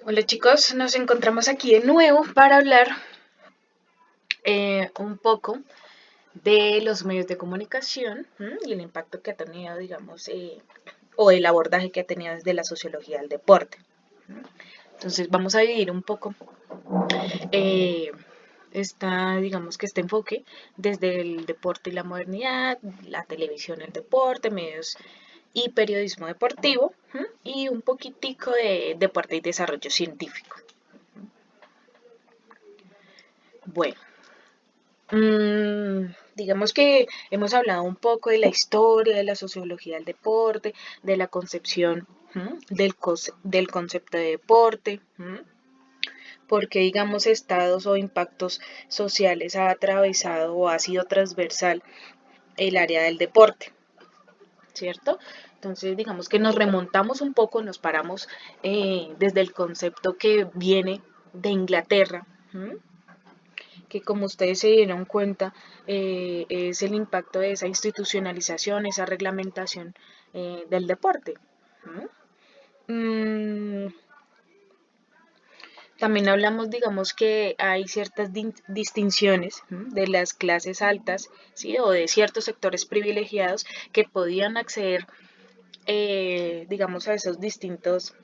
Hola chicos, nos encontramos aquí de nuevo para hablar un poco de los medios de comunicación y el impacto que ha tenido, digamos, o el abordaje que ha tenido desde la sociología del deporte. Entonces vamos a dividir un poco eh, digamos que este enfoque desde el deporte y la modernidad, la televisión, el deporte, medios y periodismo deportivo y un poquitico de deporte y desarrollo científico. Bueno, digamos que hemos hablado un poco de la historia, de la sociología del deporte, de la concepción del concepto de deporte, porque digamos estados o impactos sociales ha atravesado o ha sido transversal el área del deporte, ¿cierto? Entonces digamos que nos remontamos un poco, nos paramos desde el concepto que viene de Inglaterra, que como ustedes se dieron cuenta, es el impacto de esa institucionalización, esa reglamentación del deporte. Mm, También hablamos, digamos, que hay ciertas distinciones de las clases altas, ¿sí? O de ciertos sectores privilegiados que podían acceder, digamos, a esos distintos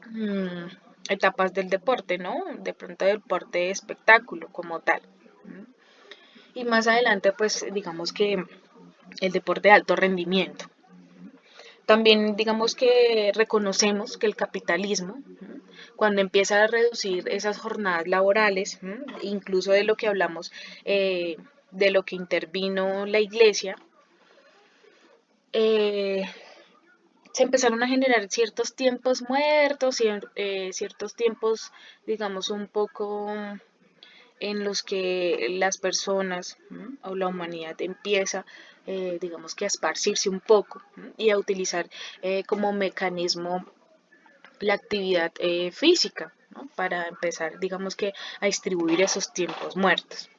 mm, etapas del deporte, ¿no? De pronto del deporte de espectáculo como tal. Y más adelante, pues digamos que el deporte de alto rendimiento. También digamos que reconocemos que el capitalismo, cuando empieza a reducir esas jornadas laborales, incluso de lo que hablamos, de lo que intervino la iglesia, eh, se empezaron a generar ciertos tiempos muertos, ciertos tiempos, digamos, un poco en los que las personas o la humanidad empieza, digamos que a esparcirse un poco y a utilizar como mecanismo la actividad física, ¿no? Para empezar, digamos que a distribuir esos tiempos muertos.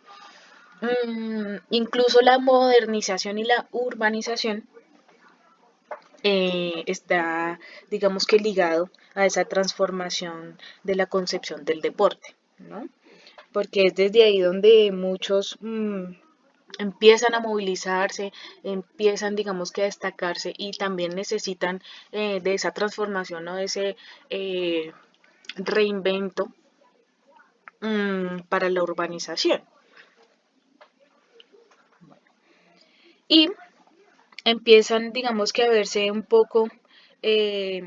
Incluso la modernización y la urbanización está, digamos que ligado a esa transformación de la concepción del deporte, ¿no? Porque es desde ahí donde muchos empiezan a movilizarse, empiezan, digamos que a destacarse y también necesitan de esa transformación o de ese reinvento para la urbanización. Y empiezan, digamos que a verse un poco eh,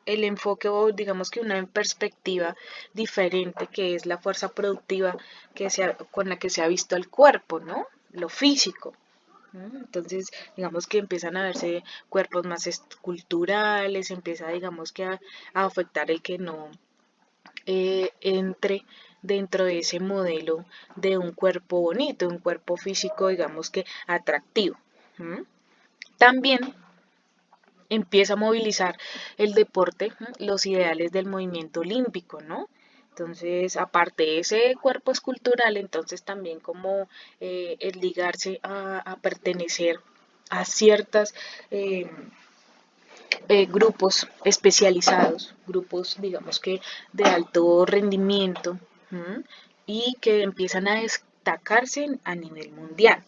el enfoque o digamos que una perspectiva diferente que es la fuerza productiva con la que se ha visto el cuerpo, ¿no? Lo físico. Entonces, digamos que empiezan a verse cuerpos más esculturales, empieza, digamos que a afectar el que no entre dentro de ese modelo de un cuerpo bonito, un cuerpo físico, digamos que atractivo. También empieza a movilizar el deporte, los ideales del movimiento olímpico, ¿no? Entonces, aparte de ese cuerpo escultural, entonces también como el ligarse a pertenecer a ciertas grupos especializados, grupos digamos que de alto rendimiento y que empiezan a destacarse a nivel mundial.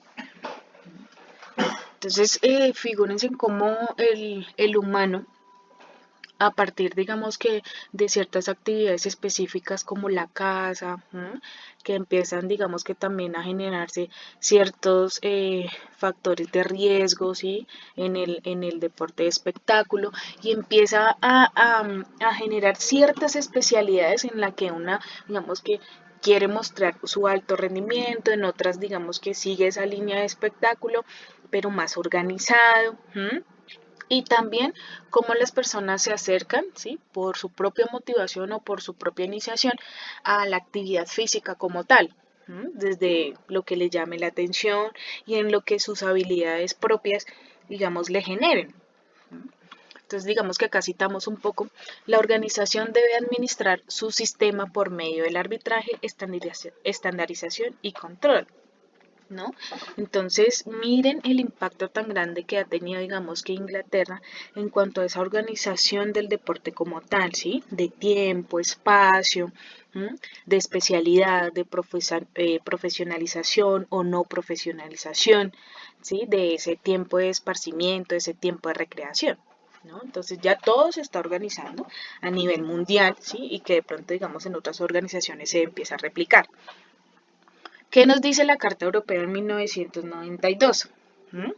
Entonces, figúrense en cómo el humano a partir, digamos que, de ciertas actividades específicas como la caza, que empiezan, digamos que también a generarse ciertos factores de riesgo, ¿sí? En el deporte de espectáculo y empieza a generar ciertas especialidades en la que una, digamos que quiere mostrar su alto rendimiento, en otras digamos que sigue esa línea de espectáculo, pero más organizado. Y también cómo las personas se acercan, ¿sí? Por su propia motivación o por su propia iniciación a la actividad física como tal, desde lo que le llame la atención y en lo que sus habilidades propias, digamos, le generen. Entonces, digamos que acá citamos un poco, la organización debe administrar su sistema por medio del arbitraje, estandarización y control. ¿no? Entonces, miren el impacto tan grande que ha tenido, digamos, que Inglaterra en cuanto a esa organización del deporte como tal, ¿sí? De tiempo, espacio, ¿m? De especialidad, de profesionalización o no profesionalización, ¿sí? De ese tiempo de esparcimiento, de ese tiempo de recreación. ¿No? Entonces ya todo se está organizando a nivel mundial, ¿sí? Y que de pronto, digamos, en otras organizaciones se empieza a replicar. ¿Qué nos dice la Carta Europea en 1992? ¿Mm?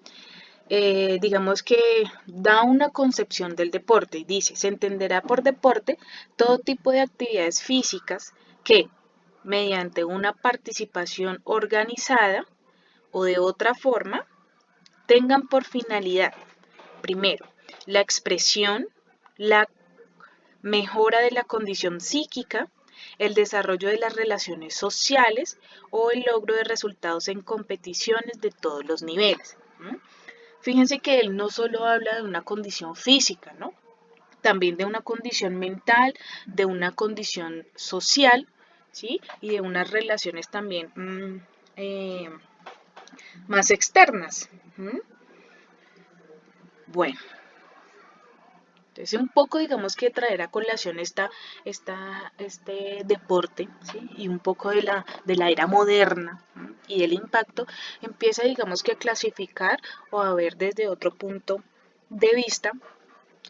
Digamos que da una concepción del deporte y dice, se entenderá por deporte todo tipo de actividades físicas que, mediante una participación organizada o de otra forma, tengan por finalidad, primero, la expresión, la mejora de la condición psíquica, el desarrollo de las relaciones sociales o el logro de resultados en competiciones de todos los niveles. ¿Mm? Fíjense que él no solo habla de una condición física, ¿no? También de una condición mental, de una condición social, ¿sí? Y de unas relaciones también más externas. ¿Mm? Bueno, entonces, un poco, digamos que traer a colación este deporte, ¿sí? Y un poco de la era moderna, ¿sí? Y el impacto, empieza, digamos que a clasificar o a ver desde otro punto de vista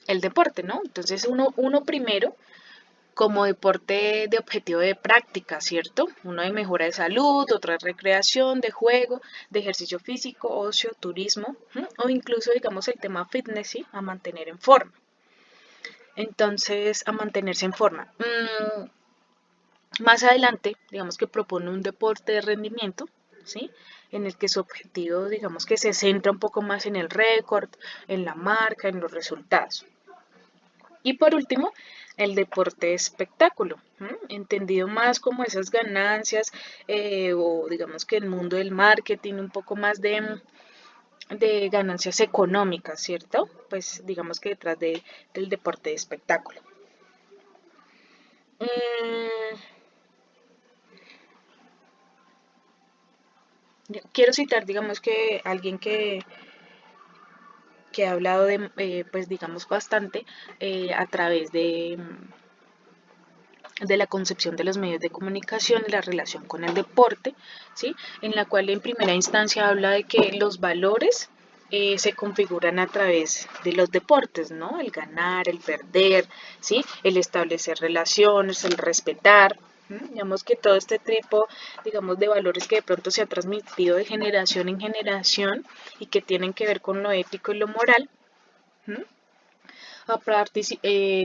el deporte, ¿no? Entonces, uno primero como deporte de objetivo de práctica, ¿cierto? Uno de mejora de salud, otro de recreación, de juego, de ejercicio físico, ocio, turismo, ¿sí? O incluso, digamos, el tema fitness, ¿sí? A mantener en forma. Entonces, a mantenerse en forma. Más adelante, digamos que propone un deporte de rendimiento, ¿sí? En el que su objetivo, digamos que se centra un poco más en el récord, en la marca, en los resultados. Y por último, el deporte de espectáculo, ¿m? Entendido más como esas ganancias o digamos que el mundo del marketing, un poco más de ganancias económicas, ¿cierto? Pues digamos que detrás del deporte de espectáculo. Mm, quiero citar, digamos que alguien que ha hablado de, pues digamos, bastante a través de la concepción de los medios de comunicación y la relación con el deporte, ¿sí? En la cual en primera instancia habla de que los valores se configuran a través de los deportes, ¿no? El ganar, el perder, ¿sí? El establecer relaciones, el respetar, ¿sí? Digamos que todo este tipo, digamos, de valores que de pronto se ha transmitido de generación en generación y que tienen que ver con lo ético y lo moral, ¿sí?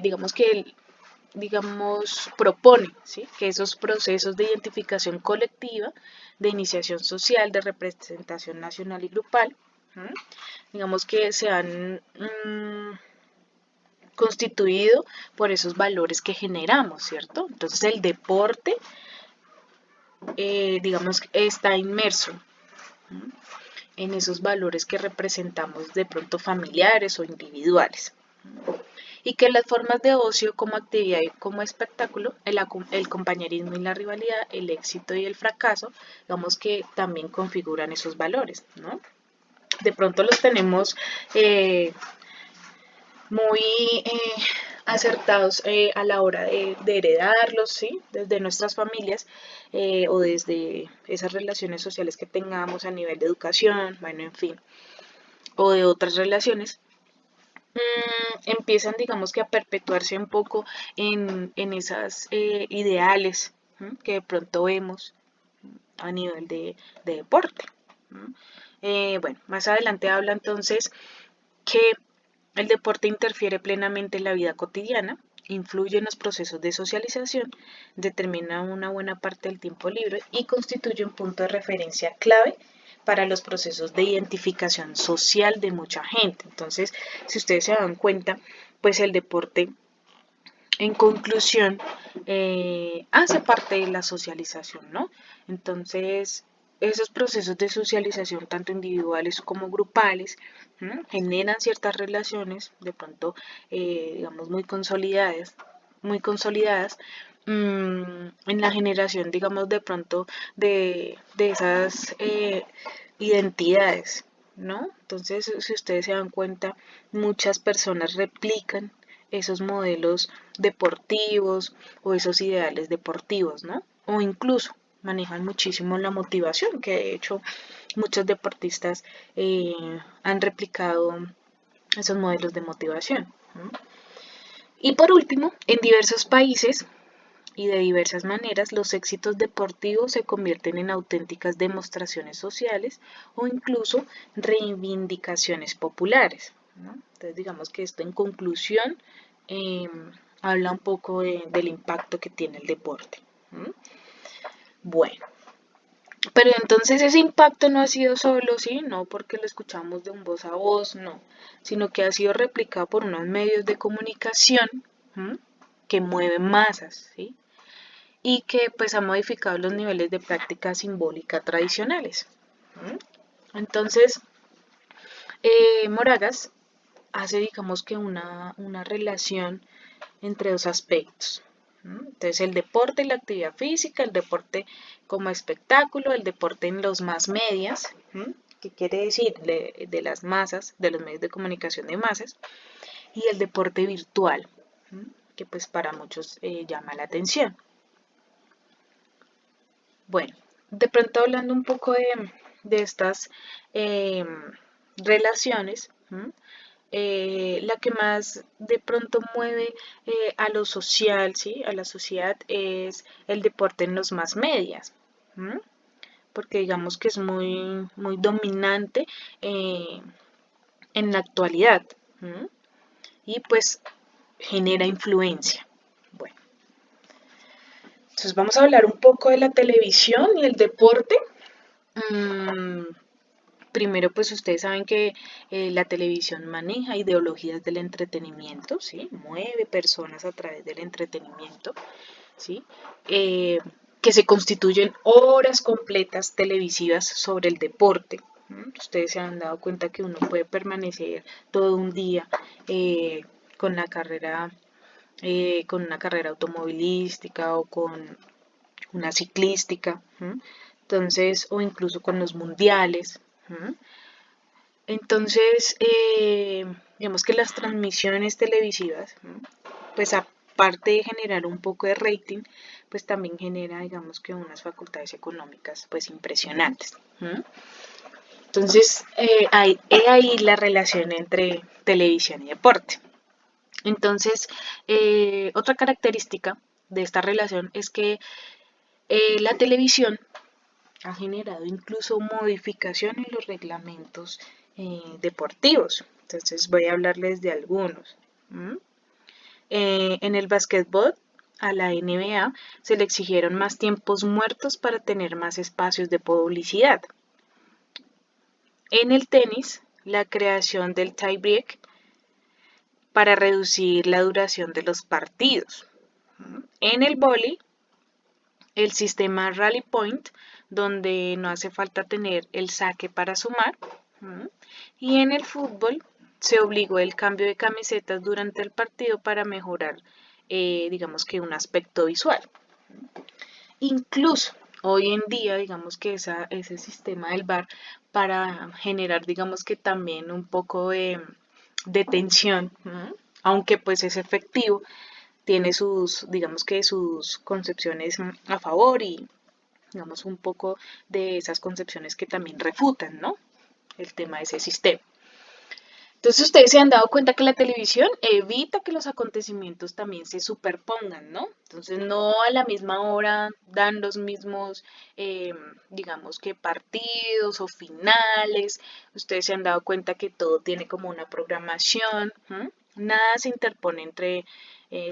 Digamos que propone, ¿sí? Que esos procesos de identificación colectiva, de iniciación social, de representación nacional y grupal, ¿sí? Digamos que se han constituido por esos valores que generamos, ¿cierto? Entonces el deporte, digamos, está inmerso, ¿sí? En esos valores que representamos de pronto familiares o individuales. Y que las formas de ocio como actividad y como espectáculo, el compañerismo y la rivalidad, el éxito y el fracaso, digamos que también configuran esos valores, ¿no? De pronto los tenemos muy acertados a la hora de heredarlos, ¿sí? Desde nuestras familias o desde esas relaciones sociales que tengamos a nivel de educación, bueno, en fin, o de otras relaciones, empiezan, digamos que a perpetuarse un poco en esas ideales que de pronto vemos a nivel de deporte. Bueno, más adelante habla entonces que el deporte interfiere plenamente en la vida cotidiana, influye en los procesos de socialización, determina una buena parte del tiempo libre y constituye un punto de referencia clave para los procesos de identificación social de mucha gente. Entonces, si ustedes se dan cuenta, pues el deporte, en conclusión, hace parte de la socialización, ¿no? Entonces, esos procesos de socialización, tanto individuales como grupales, generan ciertas relaciones, de pronto, digamos, muy consolidadas, en la generación, digamos, de pronto de esas identidades, ¿no? Entonces, si ustedes se dan cuenta, muchas personas replican esos modelos deportivos o esos ideales deportivos, ¿no? O incluso manejan muchísimo la motivación, que de hecho muchos deportistas han replicado esos modelos de motivación, ¿no? Y por último, en diversos países y de diversas maneras, los éxitos deportivos se convierten en auténticas demostraciones sociales o incluso reivindicaciones populares, ¿no? Entonces, digamos que esto en conclusión eh, habla un poco del impacto que tiene el deporte. ¿Mm? Bueno, pero entonces ese impacto no ha sido solo, ¿sí? No porque lo escuchamos de un voz a voz, no, sino que ha sido replicado por unos medios de comunicación, ¿m? Que mueven masas, ¿sí? Y que pues ha modificado los niveles de práctica simbólica tradicionales. ¿M? Entonces, Moragas hace, digamos que una relación entre dos aspectos. Entonces, el deporte y la actividad física, el deporte como espectáculo, el deporte en los más medias, que quiere decir de las masas, de los medios de comunicación de masas, y el deporte virtual, que pues para muchos llama la atención. Bueno, de pronto hablando un poco de estas eh, relaciones, la que más de pronto mueve a lo social, ¿sí? A la sociedad es el deporte en los más medias, ¿m? Porque digamos que es muy dominante eh, en la actualidad, ¿m? Y pues genera influencia. Bueno, entonces vamos a hablar un poco de la televisión y el deporte. Mm, Primero, pues ustedes saben que la televisión maneja ideologías del entretenimiento, ¿sí? Mueve personas a través del entretenimiento, ¿sí? Eh, que se constituyen horas completas televisivas sobre el deporte. Ustedes se han dado cuenta que uno puede permanecer todo un día eh, con la carrera, con una carrera automovilística o con una ciclística, entonces, o incluso con los mundiales. Entonces, digamos que las transmisiones televisivas, pues aparte de generar un poco de rating, pues también genera, digamos que unas facultades económicas, pues impresionantes. Entonces, he ahí la relación entre televisión y deporte. Entonces, otra característica de esta relación es que la televisión ha generado incluso modificación en los reglamentos deportivos. Entonces voy a hablarles de algunos. En el básquetbol, a la NBA se le exigieron más tiempos muertos para tener más espacios de publicidad. En el tenis, la creación del tiebreak para reducir la duración de los partidos. En el vóley, el sistema Rally Point, donde no hace falta tener el saque para sumar. Y en el fútbol se obligó el cambio de camisetas durante el partido para mejorar, digamos que un aspecto visual. Incluso hoy en día, digamos que ese sistema del VAR para generar, digamos que también un poco de tensión, aunque pues es efectivo, tiene sus, digamos que sus concepciones a favor y digamos un poco de esas concepciones que también refutan, ¿no? El tema de ese sistema. Entonces ustedes se han dado cuenta que la televisión evita que los acontecimientos también se superpongan, ¿no? Entonces no a la misma hora dan los mismos, digamos que partidos o finales. Ustedes se han dado cuenta que todo tiene como una programación, nada se interpone entre,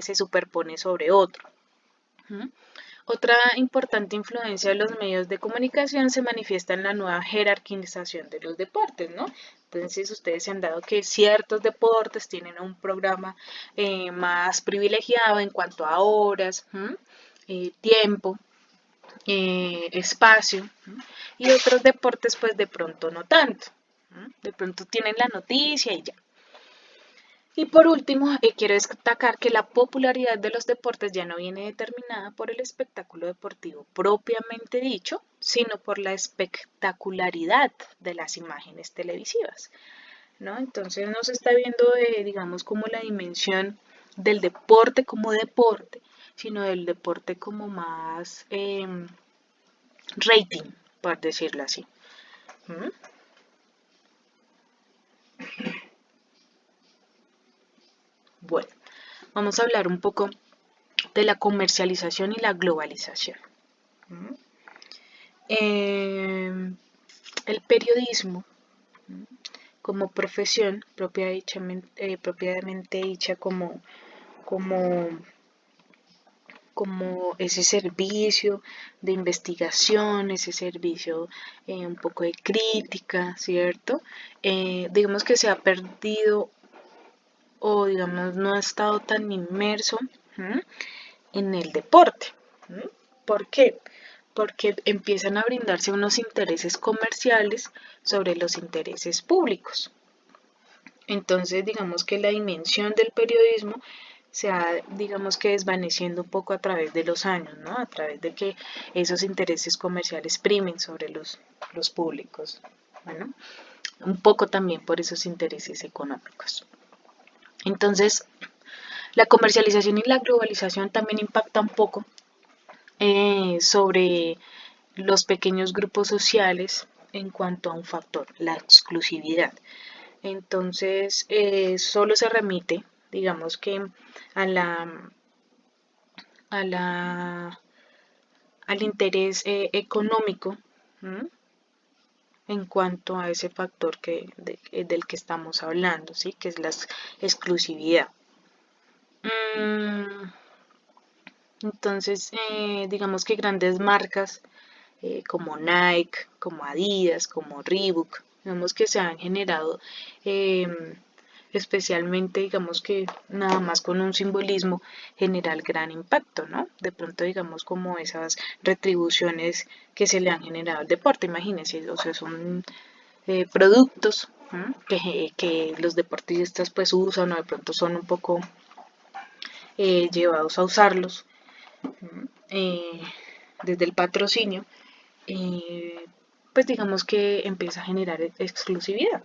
se superpone sobre otro. Otra importante influencia de los medios de comunicación se manifiesta en la nueva jerarquización de los deportes, ¿no? Entonces, ustedes se han dado que ciertos deportes tienen un programa más privilegiado en cuanto a horas, tiempo, espacio, y otros deportes, pues de pronto no tanto. De pronto tienen la noticia y ya. Y por último, quiero destacar que la popularidad de los deportes ya no viene determinada por el espectáculo deportivo propiamente dicho, sino por la espectacularidad de las imágenes televisivas, ¿no? Entonces no se está viendo, digamos, como la dimensión del deporte como deporte, sino del deporte como más rating, por decirlo así. ¿Mm? Bueno, vamos a hablar un poco de la comercialización y la globalización. ¿Mm? El periodismo como profesión propiamente dicha como, como ese servicio de investigación, ese servicio un poco de crítica, ¿cierto? Digamos que se ha perdido o digamos no ha estado tan inmerso en el deporte. ¿Por qué? Porque empiezan a brindarse unos intereses comerciales sobre los intereses públicos. Entonces, digamos que la dimensión del periodismo se ha, digamos que desvaneciendo un poco a través de los años, ¿no? A través de que esos intereses comerciales primen sobre los públicos. Bueno, un poco también por esos intereses económicos. Entonces, la comercialización y la globalización también impacta un poco sobre los pequeños grupos sociales en cuanto a un factor, la exclusividad. Entonces, solo se remite, digamos que a la, a la, al interés económico, ¿m? En cuanto a ese factor del que estamos hablando, ¿sí? Que es la exclusividad. Mm, entonces, digamos que grandes marcas como Nike, como Adidas, como Reebok, digamos que se han generado especialmente, digamos que nada más con un simbolismo general gran impacto, ¿no? De pronto, digamos, como esas retribuciones que se le han generado al deporte, imagínense, o sea, son productos que los deportistas pues usan o de pronto son un poco llevados a usarlos eh, desde el patrocinio, pues digamos que empieza a generar exclusividad.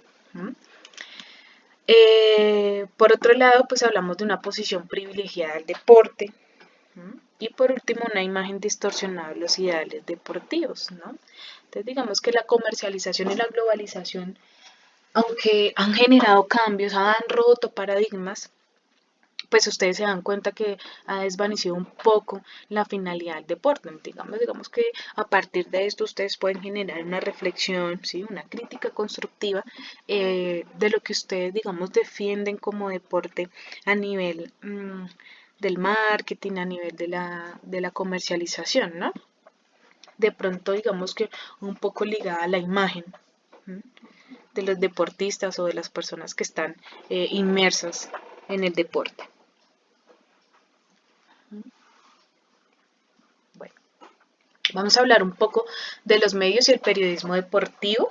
Por otro lado, pues hablamos de una posición privilegiada del deporte. Y por último, una imagen distorsionada de los ideales deportivos, ¿no? Entonces, digamos que la comercialización y la globalización, aunque han generado cambios, han roto paradigmas, pues ustedes se dan cuenta que ha desvanecido un poco la finalidad del deporte. Digamos que a partir de esto ustedes pueden generar una reflexión, ¿sí? Una crítica constructiva de lo que ustedes, digamos, defienden como deporte a nivel del marketing, a nivel de la comercialización, ¿no? De pronto, digamos que un poco ligada a la imagen de los deportistas o de las personas que están inmersas en el deporte. Bueno, vamos a hablar un poco de los medios y el periodismo deportivo,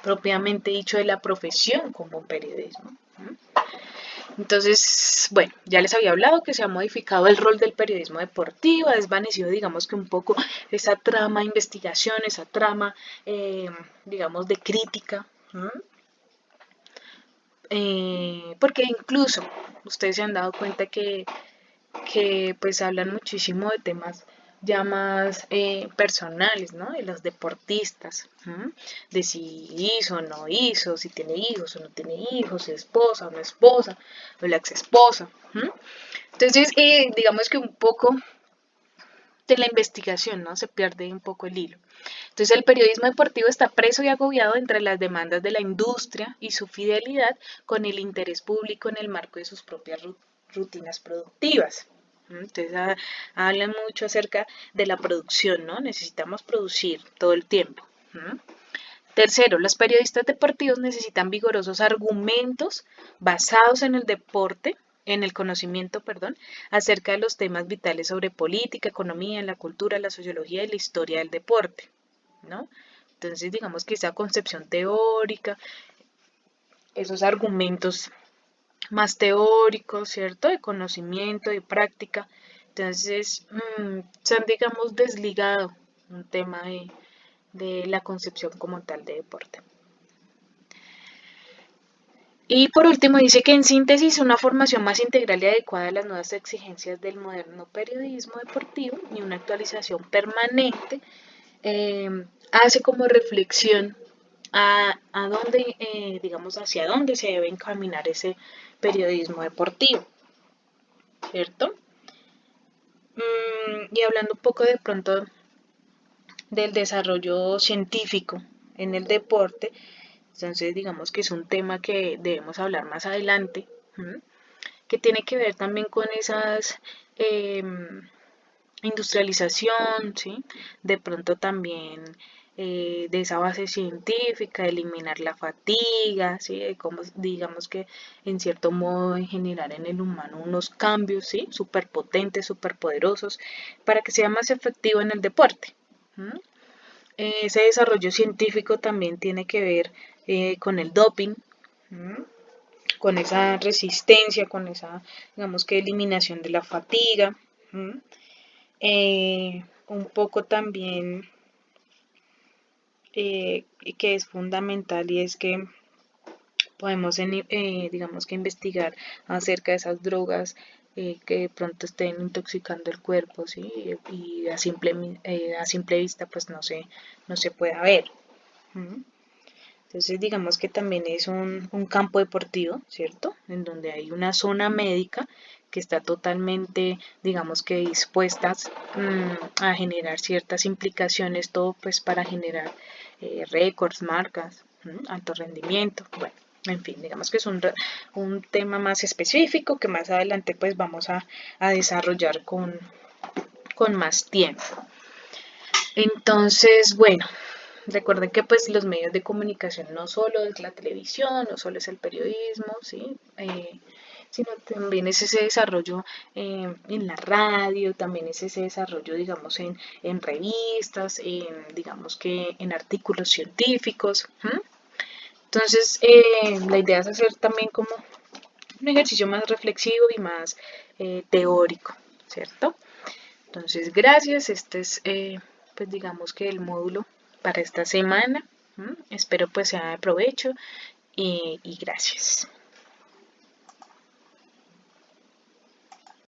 propiamente dicho de la profesión como periodismo. Entonces, bueno, ya les había hablado que se ha modificado el rol del periodismo deportivo, ha desvanecido, digamos que un poco esa trama de investigación, esa trama, digamos, de crítica. Porque incluso ustedes se han dado cuenta que pues hablan muchísimo de temas ya más personales, ¿no? De los deportistas, de si hizo o no hizo, si tiene hijos o no tiene hijos, si es esposa o no esposa, o la ex esposa. Entonces, digamos que un poco de la investigación, ¿no? Se pierde un poco el hilo. Entonces, el periodismo deportivo está preso y agobiado entre las demandas de la industria y su fidelidad con el interés público en el marco de sus propias rutinas productivas. Entonces, hablan mucho acerca de la producción, ¿no? Necesitamos producir todo el tiempo. Tercero, los periodistas deportivos necesitan vigorosos argumentos basados en el deporte, en el conocimiento, perdón, acerca de los temas vitales sobre política, economía, la cultura, la sociología y la historia del deporte, ¿no? Entonces, digamos que esa concepción teórica, esos argumentos más teórico, ¿cierto? De conocimiento, de práctica. Entonces, se han, digamos, desligado un tema de la concepción como tal de deporte. Y por último, dice que en síntesis una formación más integral y adecuada a las nuevas exigencias del moderno periodismo deportivo y una actualización permanente eh, hace como reflexión a dónde, digamos, hacia dónde se debe encaminar ese periodismo deportivo, ¿cierto? Y hablando un poco de pronto del desarrollo científico en el deporte, entonces digamos que es un tema que debemos hablar más adelante, ¿m? Que tiene que ver también con esas industrialización, ¿sí? De pronto también de esa base científica, eliminar la fatiga, ¿sí? Como, digamos que en cierto modo generar en el humano unos cambios, ¿sí? Súper potentes, súper poderosos, para que sea más efectivo en el deporte. ¿Mm? Ese desarrollo científico también tiene que ver con el doping, ¿Mm? Con esa resistencia, con esa, digamos que eliminación de la fatiga. ¿Mm? Un poco también que es fundamental y es que podemos, digamos que investigar acerca de esas drogas que de pronto estén intoxicando el cuerpo, ¿sí? Y a simple vista pues no se puede ver. ¿Mm? Entonces digamos que también es un campo deportivo, ¿cierto? En donde hay una zona médica que está totalmente, digamos que dispuestas a generar ciertas implicaciones, todo pues para generar récords, marcas, alto rendimiento, bueno. En fin, digamos que es un tema más específico que más adelante pues vamos a desarrollar con más tiempo. Entonces, bueno, recuerden que pues los medios de comunicación no solo es la televisión, no solo es el periodismo, ¿sí? Sino también es ese desarrollo en la radio, también es ese desarrollo, digamos, en revistas, digamos que en artículos científicos. ¿Mm? Entonces, la idea es hacer también como un ejercicio más reflexivo y más teórico, ¿cierto? Entonces, gracias. Este es, pues digamos que el módulo para esta semana. ¿Mm? Espero pues sea de provecho y gracias.